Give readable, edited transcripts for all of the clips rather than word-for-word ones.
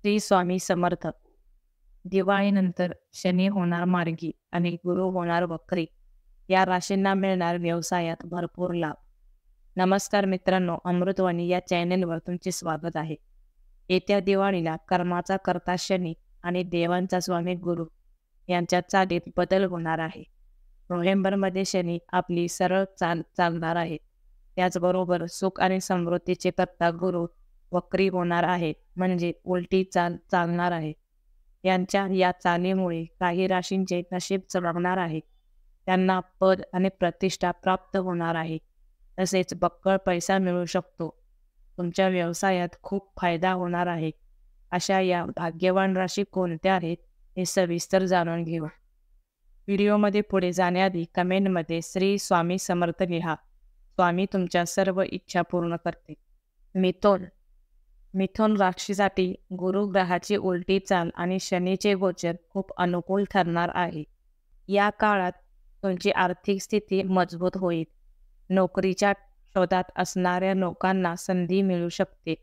श्री स्वामी समर्थ. दिवाळीनंतर शनी होणार मार्गी आणि गुरु होणार वक्री. या राशींना मिळणार व्यवसायात भरपूर लाभ. नमस्कार मित्रांनो, अमृतवाणी या चॅनेलवर तुमचे स्वागत आहे. येत्या दिवाळीला कर्माचा कर्ता शनी आणि देवांचा स्वामी गुरु यांच्या चालीत बदल होणार आहे. नोव्हेंबरमध्ये शनी आपली सरळ चाल चालणार आहे. त्याचबरोबर सुख आणि समृद्धीचे कर्ता गुरु वक्री होणार आहे, म्हणजे उलटी चाल चालणार आहे. यांच्या या चालीमुळे काही राशींचे नशीब चमकणार आहे. त्यांना पद आणि प्रतिष्ठा प्राप्त होणार आहे. तसेच बक्कळ पैसा मिळू शकतो. तुमच्या व्यवसायात खूप फायदा होणार आहे. अशा या भाग्यवान राशी कोणत्या आहेत हे सविस्तर जाणून घेऊ. व्हिडिओमध्ये पुढे जाण्याआधी कमेंटमध्ये श्री स्वामी समर्थ लिहा. स्वामी तुमच्या सर्व इच्छा पूर्ण करते. मिथुन राशीसाठी गुरु ग्रहाची उलटी चाल आणि शनीचे गोचर खूप अनुकूल ठरणार आहे. या काळात तुमची आर्थिक स्थिती मजबूत होईल. नोकरीच्या शोधात असणाऱ्या लोकांना संधी मिळू शकते.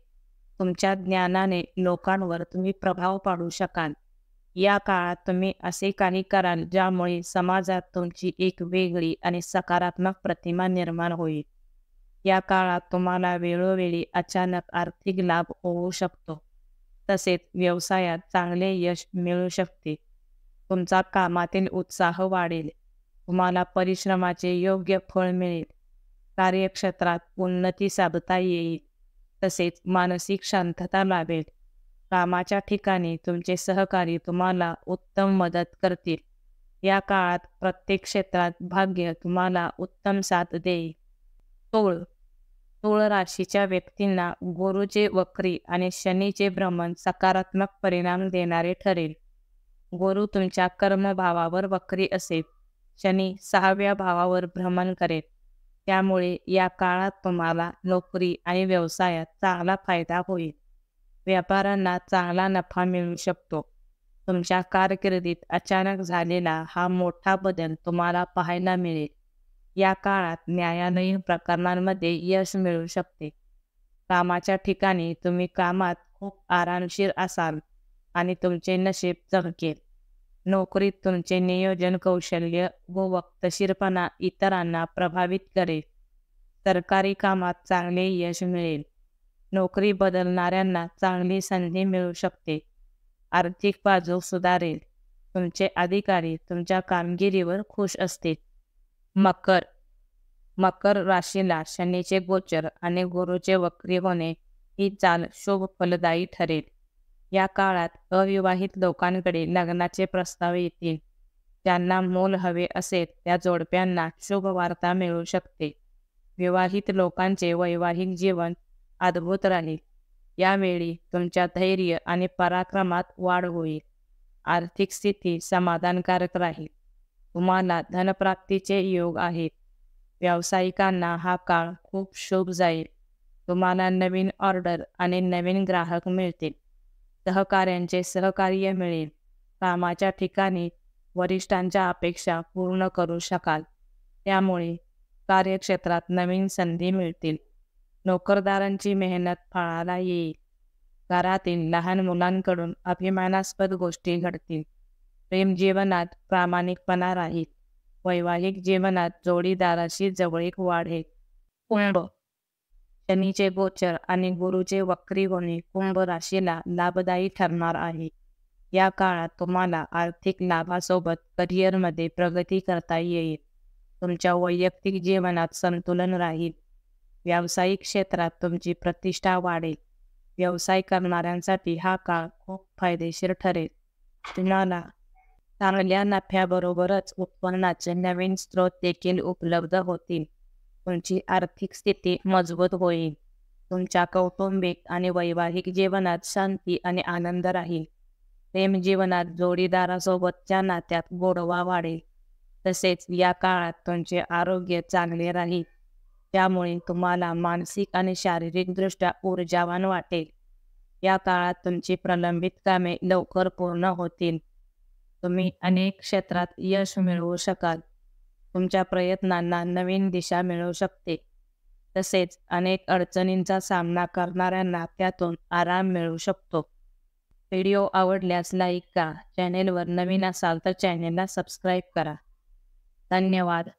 तुमच्या ज्ञानाने लोकांवर तुम्ही प्रभाव पाडू शकाल. या काळात तुम्ही असे काही कराल ज्यामुळे समाजात तुमची एक वेगळी आणि सकारात्मक प्रतिमा निर्माण होईल. या काळात तुम्हाला वेळोवेळी अचानक आर्थिक लाभ होऊ शकतो. तसेच व्यवसायात चांगले यश मिळू शकते. तुमचा कामातील उत्साह वाढेल. तुम्हाला परिश्रमाचे योग्य फळ मिळेल. कार्यक्षेत्रात उन्नती साधता येईल. तसेच मानसिक शांतता लाभेल. कामाच्या ठिकाणी तुमचे सहकारी तुम्हाला उत्तम मदत करतील. या काळात प्रत्येक क्षेत्रात भाग्य तुम्हाला उत्तम साथ देईल. तुळ राशीच्या व्यक्तींना गुरुचे वक्री आणि शनीचे भ्रमण सकारात्मक परिणाम देणारे ठरेल. गुरु तुमच्या कर्मभावावर वक्री असेल. शनी 6व्या भावावर भ्रमण करेल. त्यामुळे या काळात तुम्हाला नोकरी आणि व्यवसायात चांगला फायदा होईल. व्यापाऱ्यांना चांगला नफा मिळू शकतो. तुमच्या कारकिर्दीत अचानक झालेला हा मोठा बदल तुम्हाला पाहायला मिळेल. या काळात न्यायालयीन प्रकरणांमध्ये यश मिळू शकते. कामाच्या ठिकाणी तुम्ही कामात खूप आरामशीर असाल आणि तुमचे नशीब चमकेल. नोकरीत तुमचे नियोजन कौशल्य व वक्तशीरपणा इतरांना प्रभावित करेल. सरकारी कामात चांगले यश मिळेल. नोकरी बदलणाऱ्यांना चांगली संधी मिळू शकते. आर्थिक बाजू सुधारेल. तुमचे अधिकारी तुमच्या कामगिरीवर खुश असतील. मकर राशीला शनीचे गोचर आणि गुरुचे वक्री होणे ही चाल शुभ फलदायी ठरेल. या काळात अविवाहित लोकांकडे लग्नाचे प्रस्ताव येतील. ज्यांना मूल हवे असेल त्या जोडप्यांना शुभ वार्ता मिळू शकते. विवाहित लोकांचे वैवाहिक जीवन अद्भुत राहील. यावेळी तुमच्या धैर्य आणि पराक्रमात वाढ होईल. आर्थिक स्थिती समाधानकारक राहील. तुम्हाला धनप्राप्तीचे योग आहेत. व्यावसायिकांना हा काळ खूप शुभ जाईल. तुम्हाला नवीन ऑर्डर आणि नवीन ग्राहक मिळतील. सहकाऱ्यांचे सहकार्य मिळेल. कामाच्या ठिकाणी वरिष्ठांच्या अपेक्षा पूर्ण करू शकाल. त्यामुळे कार्यक्षेत्रात नवीन संधी मिळतील. नोकरदारांची मेहनत फळाला येईल. घरातील लहान मुलांकडून अभिमानास्पद गोष्टी घडतील. प्रेम जीवनात प्रामाणिकपणा राहील. वैवाहिक जीवनात जोडीदाराशी जवळीक वाढेल. कुंभ शनीचे गोचर आणि गुरुचे वक्री होणे कुंभ राशीला लाभदायी ठरणार आहे. या काळात तुम्हाला आर्थिक लाभासोबत करिअरमध्ये प्रगती करता येईल. तुमच्या वैयक्तिक जीवनात संतुलन राहील. व्यावसायिक क्षेत्रात तुमची प्रतिष्ठा वाढेल. व्यवसाय करणाऱ्यांसाठी हा काळ खूप फायदेशीर ठरेल. तुम्हाला चांगल्या नफ्याबरोबरच उत्पन्नाचे नवीन स्रोत देखील उपलब्ध होतील. तुमची आर्थिक स्थिती मजबूत होईल. तुमच्या कौटुंबिक आणि वैवाहिक जीवनात शांती आणि आनंद राहील. प्रेम जीवनात जोडीदारासोबतच्या नात्यात गोडवा वाढेल. तसेच या काळात तुमचे आरोग्य चांगले राहील. त्यामुळे तुम्हाला मानसिक आणि शारीरिकदृष्ट्या ऊर्जावान वाटेल. या काळात तुमची प्रलंबित कामे लवकर पूर्ण होतील. तुम्ही अनेक क्षेत्रात यश मिळवू शकाल. तुमच्या प्रयत्नांना नवीन दिशा मिळू शकते. तसेच अनेक अडचणींचा सामना करणाऱ्यांना त्यातून आराम मिळू शकतो. व्हिडिओ आवडल्यास लाईक करा. चॅनेलवर नवीन असाल तर चॅनेलला सबस्क्राईब करा. धन्यवाद.